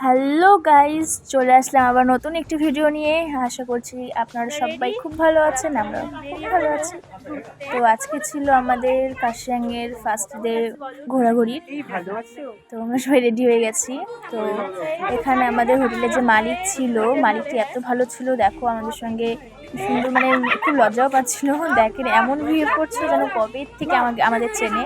Hello guys, চলে আসলাম আবার নতুন একটি ভিডিও নিয়ে। আশা করছি আপনারা সবাই খুব ভালো আছেন, আমরা খুব ভালো আছি। তো আজকে ছিল আমাদের কার্শিয়াংয়ের ফার্স্ট ডে ঘোরাঘুরি। তো আমরা সবাই রেডি হয়ে গেছি। তো এখানে আমাদের হোটেলের যে মালিক ছিল, মালিকটি এত ভালো ছিল, দেখো আমাদের সঙ্গে সুন্দর, মানে খুব লজ্জাও পাচ্ছিল। দেখেন এমন বিহেভ করছিল যেন কবে থেকে আমাদের চেনে।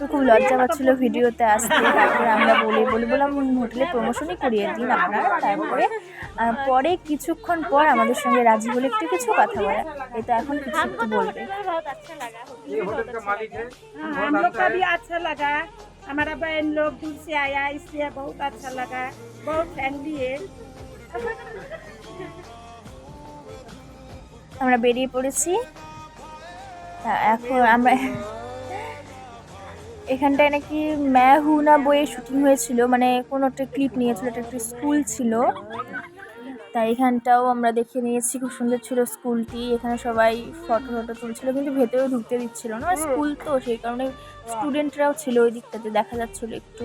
তো খুব লজ্জা পাচ্ছিলো ভিডিওতে আসতে। তারপরে আমরা বললাম হোটেলে প্রমোশনই করিয়ে দিন আপনারা। তারপরে পরে কিছুক্ষণ পর আমাদের সঙ্গে রাজি হলে একটু কিছু কথা বলা। এটা এখন কিছু একটু বলবে। हमारा बहन लोग दूर से आया, इसलिए बहुत अच्छा लगा, बहुत फ्रेंडली है। আমরা বেরিয়ে পড়েছি। এখন আমরা এখানটায় নাকি ম্যা হু না বইয়ের শুটিং হয়েছিল, মানে কোনো একটা ক্লিপ নিয়েছিল, এটা একটা স্কুল ছিল। তাই এখানটাও আমরা দেখে নিয়েছি, খুব সুন্দর ছিল স্কুলটি। এখানে সবাই ফটো তুলছিল, কিন্তু ভেতরেও ঢুকতে দিচ্ছিল না, স্কুল তো সেই কারণে স্টুডেন্টরাও ছিল ওই দিকটাতে, দেখা যাচ্ছিলো একটু।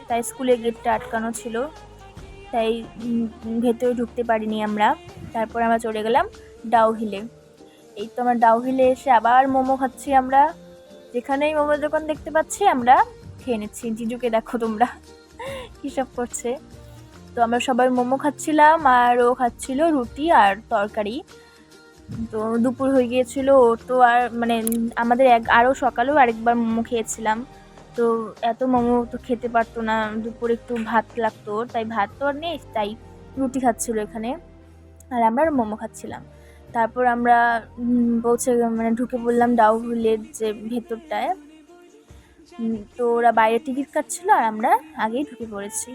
তাই স্কুলের গেটটা আটকানো ছিল, তাই ভেতরে ঢুকতে পারিনি আমরা। তারপর আমরা চলে গেলাম ডাউ হিলে। এই তো আমরা ডাউ হিলে এসে আবার মোমো খাচ্ছি। আমরা যেখানেই মোমোর দোকান দেখতে পাচ্ছি আমরা খেয়ে নিচ্ছি। জিজুকে দেখো তোমরা কী সব করছে। তো আমরা সবাই মোমো খাচ্ছিলাম, আর ও খাচ্ছিল রুটি আর তরকারি। তো দুপুর হয়ে গিয়েছিল, ও তো আর মানে আমাদের আরও সকালেও আরেকবার মোমো খেয়েছিলাম। তো এত মোমো তো খেতে পারতো না, দুপুর একটু ভাত লাগতো, তাই ভাত তো আর নেই, তাই রুটি খাচ্ছিল এখানে, আর আমরা মোমো খাচ্ছিলাম। তারপর আমরা ঢুকে পড়লাম ডাউ হিলের যে ভেতরটায়। তো ওরা বাইরে টিকিট কাটছিল, আর আমরা আগেই ঢুকে পড়েছি।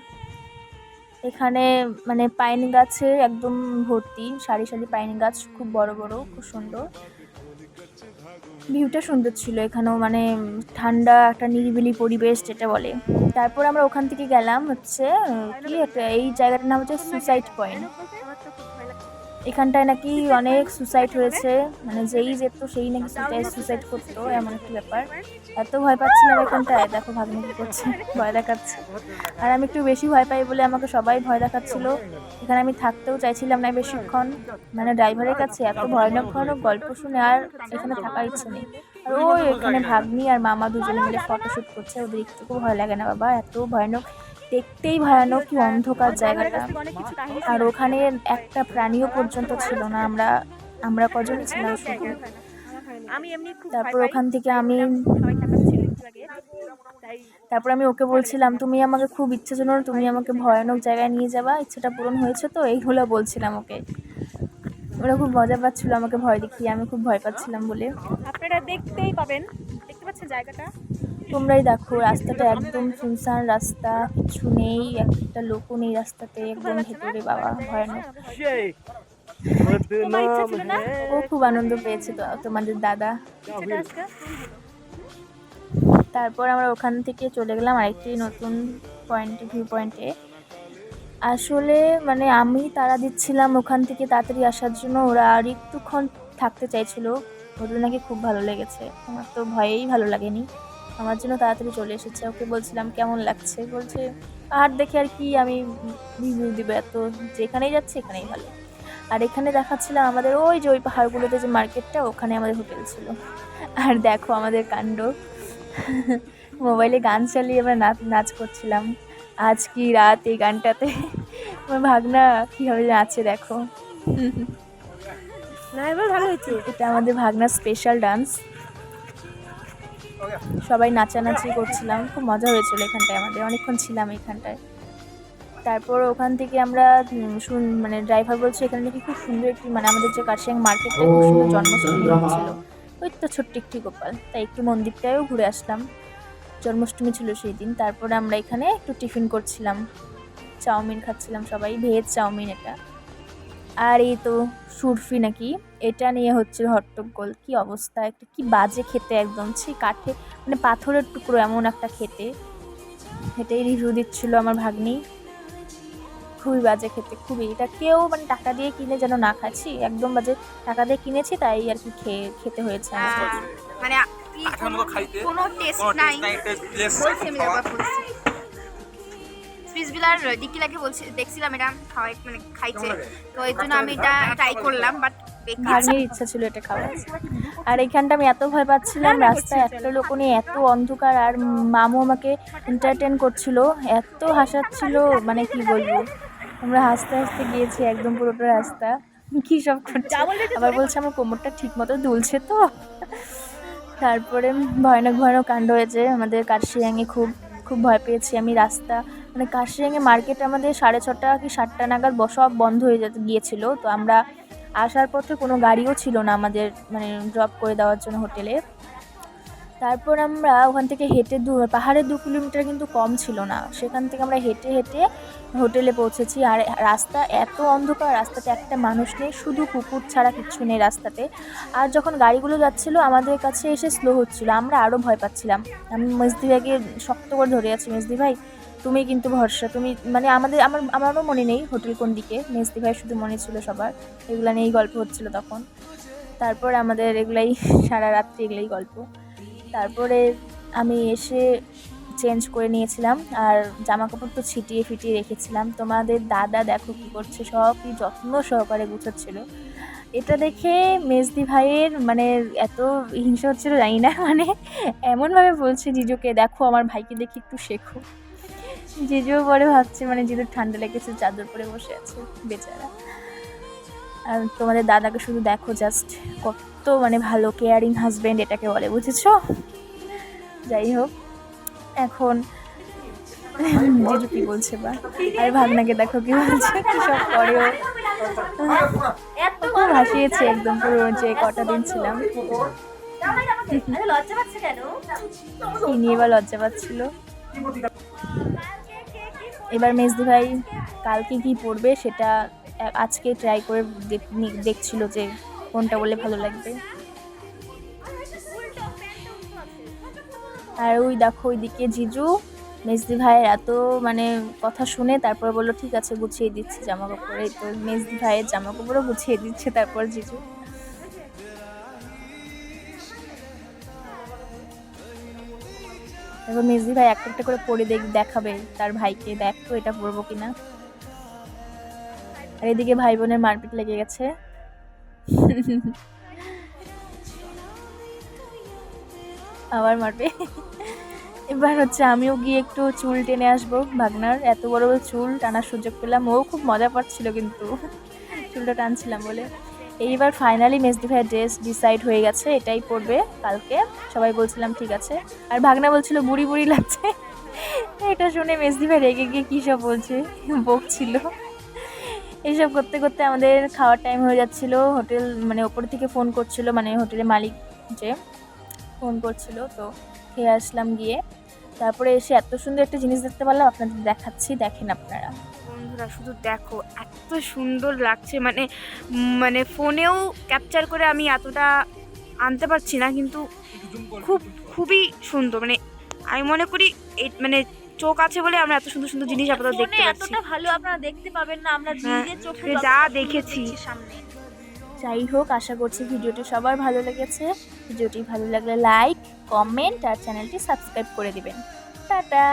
এখানে মানে পাইন গাছে একদম ভর্তি, সারি সারি পাইন গাছ, খুব বড় বড়, খুব সুন্দর ভিউটা, সুন্দর ছিল এখানেও, মানে ঠান্ডা একটা নিরিবিলি পরিবেশ যেটা বলে। তারপর আমরা ওখান থেকে গেলাম হচ্ছে কি একটা, এই জায়গাটার নাম হচ্ছে সুসাইড পয়েন্ট। এখানটায় নাকি অনেক সুসাইড হয়েছে, মানে যেই যেত সেই নাকি সুসাইড করতো, এমন একটা ব্যাপার। এত ভয় পাচ্ছিলাম এখানটায়, দেখো ভাগ্নি কি করছে, ভয় দেখাচ্ছে। আর আমি একটু বেশি ভয় পাই বলে আমাকে সবাই ভয় দেখাচ্ছিল। এখানে আমি থাকতেও চাইছিলাম না বেশিক্ষণ, মানে ড্রাইভারের কাছে এত ভয়ানক ভয়ানক গল্প শুনে আর এখানে থাকার ইচ্ছে নেই। আর ওই এখানে ভাগ্নি আর মামা দুজনে মিলে ফটোশ্যুট করছে, ওদের একটুকু ভয় লাগে না বাবা, এত ভয়ানক, দেখতেই ভয়ানক, কি অন্ধকার জায়গাটা। আর ওখানে একটা প্রাণীও পর্যন্ত ছিল না, আমরা কজন ছিলাম শুধু। তারপর ওখান থেকে তারপর আমি ওকে বলছিলাম, তুমি আমাকে খুব ইচ্ছে ছিল, তুমি আমাকে ভয়ানক জায়গায় নিয়ে যাবা, ইচ্ছেটা পূরণ হয়েছে তো, এইগুলো বলছিলাম ওকে। ওরা খুব মজা পাচ্ছিল আমাকে ভয় দেখিয়ে, আমি খুব ভয় পাচ্ছিলাম বলে। আপনারা দেখতেই পাবেন, দেখতে পাচ্ছেন জায়গাটা, তোমরাই দেখো, রাস্তাটা একদম শুনশান রাস্তা, কিছু নেই, একটা লোকও নেই রাস্তাতে, একদম ভেতরে, বাবা ভয়ানক। ও খুব আনন্দ পেয়েছে তো তোমাদের দাদা। তারপর আমরা ওখান থেকে চলে গেলাম আরেকটি নতুন ভিউ পয়েন্টে। আসলে মানে আমি তাড়া দিচ্ছিলাম ওখান থেকে তাড়াতাড়ি আসার জন্য, ওরা আর একটুক্ষণ থাকতে চাইছিল, ওদের নাকি খুব ভালো লেগেছে। আমার তো ভয়েই ভালো লাগেনি, আমার জন্য তাড়াতাড়ি চলে এসেছে। ওকে বলছিলাম কেমন লাগছে, বলছে পাহাড় দেখে আর কি আমি রিভিউ দিব, এত যেখানেই যাচ্ছে এখানেই ভালো। আর এখানে দেখাচ্ছিলাম আমাদের ওই যে ওই পাহাড়গুলোতে যে মার্কেটটা, ওখানে আমাদের হোটেল ছিল। আর দেখো আমাদের কাণ্ড, মোবাইলে গান চালিয়ে আমরা নাচ করছিলাম। আজ কি রাত, এই গানটাতে আমার ভাগনা কীভাবে নাচে দেখো। না এবার ভালো হয়েছে, এটা আমাদের ভাগনার স্পেশাল ডান্স, সবাই নাচানাচি করছিলাম, খুব মজা হয়েছিল এখানটায়, আমাদের অনেকক্ষণ ছিলাম এখানটায়। তারপর ওখান থেকে আমরা মানে ড্রাইভার বলছে এখানে নাকি খুব সুন্দর একটি, মানে আমাদের যে কার্শিয়াং মার্কেটটা, খুব সুন্দর জন্মাষ্টমী ছিল, ওই তো ছোট্ট একটি গোপাল, তাই একটু মন্দিরটাও ঘুরে আসলাম, জন্মাষ্টমী ছিল সেই দিন। তারপরে আমরা এখানে একটু টিফিন করছিলাম, চাউমিন খাচ্ছিলাম সবাই, ভেজ চাউমিন এটা। আর এই তো সুরফি নাকি, এটা নিয়ে হচ্ছিল হট্টগোল, কি অবস্থা, একটা কি বাজে খেতে, একদম সেই কাঠে, মানে পাথরের টুকরো এমন একটা খেতে। এটাই রিভিউ দিচ্ছিল আমার ভাগ্নি, খুবই বাজে খেতে, খুবই। এটা কেউ মানে টাকা দিয়ে কিনে যেন না খাচ্ছি, একদম বাজে, টাকা দিয়ে কিনেছি তাই আর কি খেতে হয়েছে আমাদের। মানে কোনো টেস্ট নাই, বলছি আমি আর ডিকিলাকে দেখছিলাম এটা খাওয়াই মানে খাইছে, তো এই জন্য আমি এটা ট্রাই করলাম, বাট ভাগ্নের ইচ্ছা ছিল এটা খাওয়ার। আর এইখানটা আমি এত ভয় পাচ্ছিলাম, রাস্তায় একটা লোক নেই, এত অন্ধকার, আর মামু আমাকে এন্টারটেন করছিল, এত হাসাচ্ছিল, মানে কি বলবো। আমরা হাসতে হাসতে গিয়েছি একদম পুরোটা রাস্তা। কী সব করছে, আবার বলছে আমার কোমরটা ঠিক মতো দুলছে তো। তারপরে ভয়ানক ভয়ানক কাণ্ড হয়েছে আমাদের কার্শিয়াঙে, খুব খুব ভয় পেয়েছি আমি। রাস্তা মানে কার্শিয়াঙে মার্কেট আমাদের 6:30 কি 7টা নাগাদ সব বন্ধ হয়ে গিয়েছিলো। তো আমরা আসার পথে কোনো গাড়িও ছিল না আমাদের মানে ড্রপ করে দেওয়ার জন্য হোটেলে। তারপর আমরা ওখান থেকে হেঁটে পাহাড়ের 2 কিলোমিটার কিন্তু কম ছিল না, সেখান থেকে আমরা হেঁটে হেঁটে হোটেলে পৌঁছেছি। আর রাস্তা এত অন্ধকার, রাস্তাতে একটা মানুষ নেই, শুধু কুকুর ছাড়া কিচ্ছু নেই রাস্তাতে। আর যখন গাড়িগুলো যাচ্ছিলো আমাদের কাছে এসে স্লো হচ্ছিলো, আমরা আরও ভয় পাচ্ছিলাম। আমি মেজদি ভাইকে শক্ত করে ধরে আছি, মেজদি ভাই তুমি কিন্তু ভরসা, তুমি মানে আমারও মনে নেই হোটেল কোন দিকে, মেজদি ভাই শুধু মনে ছিল সবার। এগুলো নিয়েই গল্প হচ্ছিলো তখন। তারপর আমাদের এগুলাই সারা রাত্রি এগুলাই গল্প। তারপরে আমি এসে চেঞ্জ করে নিয়েছিলাম, আর জামা কাপড় তো ছিটিয়ে ফিটিয়ে রেখেছিলাম। তোমাদের দাদা দেখো কী করছে, সবই যত্ন সহকারে গুছোচ্ছিল। এটা দেখে মেজদি ভাইয়ের মানে এত হিংসা হচ্ছিল জানি না, মানে এমনভাবে বলছে জিজুকে, দেখো আমার ভাইকে দেখে একটু শেখো। জিজুও পরে ভাবছে মানে জিজুর ঠান্ডা লেগেছে, চাদর পরে বসে আছে বেচারা। আর তোমাদের দাদাকে শুধু দেখো, জাস্ট কত মানে ভালো কেয়ারিং হাজব্যান্ড এটাকে বলে, বুঝেছো? যাই হোক, এখন জিজু কি বলছে বা, আর ভাগনাকে দেখো কি বলছে, কি সব করেও। খুব হাসিয়েছে একদম পুরো যে কটা দিন ছিলাম। কি নিয়ে বা লজ্জা পাচ্ছিল। এবার মেজদি ভাই কালকে কি পড়বে সেটা আজকে ট্রাই করে দেখছিল যে কোনটা বলে ভালো লাগবে। আর ওই দেখো ওইদিকে জিজু মেজদি ভাইয়ের এত মানে কথা শুনে তারপর বললো ঠিক আছে গুছিয়ে দিচ্ছি জামা কাপড়। এই তো মেজদি ভাইয়ের জামা কাপড়ও গুছিয়ে দিচ্ছে তারপর জিজু। তারপর মেজদি ভাই একটা একটা করে পরে দেখাবে তার ভাইকে, দেখ তো এটা পরবো কিনা। আর এদিকে ভাই বোনের মারপিট লেগে গেছে। আবার মারবে। এবার হচ্ছে আমিও গিয়ে একটু চুল টেনে আসবো ভাগনার, এত বড় বড় চুল টানার সুযোগ পেলাম, ও খুব মজা পাচ্ছিল কিন্তু চুলটা টানছিলাম বলে। এইবার ফাইনালি মেজদি ভাইয়ের ড্রেস ডিসাইড হয়ে গেছে, এটাই পরবে কালকে। সবাই বলছিলাম ঠিক আছে, আর ভাগনা বলছিল বুড়ি বুড়ি লাগছে। এটা শুনে মেজদি ভাই রেগে গিয়ে কী সব বলছে, বকছিল। এইসব করতে করতে আমাদের খাওয়ার টাইম হয়ে যাচ্ছিল। হোটেল মানে ওপর থেকে ফোন করছিল, মানে হোটেলের মালিক যে ফোন করছিল, তো খেয়ে আসলাম গিয়ে। তারপরে এসে এত সুন্দর একটা জিনিস দেখতে পারলাম, আপনাদের দেখাচ্ছি, দেখেন আপনারা। বন্ধুরা শুধু দেখো এত সুন্দর লাগছে, মানে মানে ফোনেও ক্যাপচার করে আমি এতটা আনতে পারছি না, কিন্তু খুবই সুন্দর। মানে আমি মনে করি মানে চোখ আছে বলে আমরা এত সুন্দর সুন্দর জিনিস আপাতত দেখতে পাচ্ছি। এতটা ভালো আপনারা দেখতে পাবেন না, আমরা নিজের চোখে যা দেখেছি সামনে। যাই হোক, আশা করছি ভিডিওটি সবার ভালো লেগেছে। ভিডিওটি ভালো লাগলে লাইক, কমেন্ট আর চ্যানেলটি সাবস্ক্রাইব করে দিবেন। টাটা।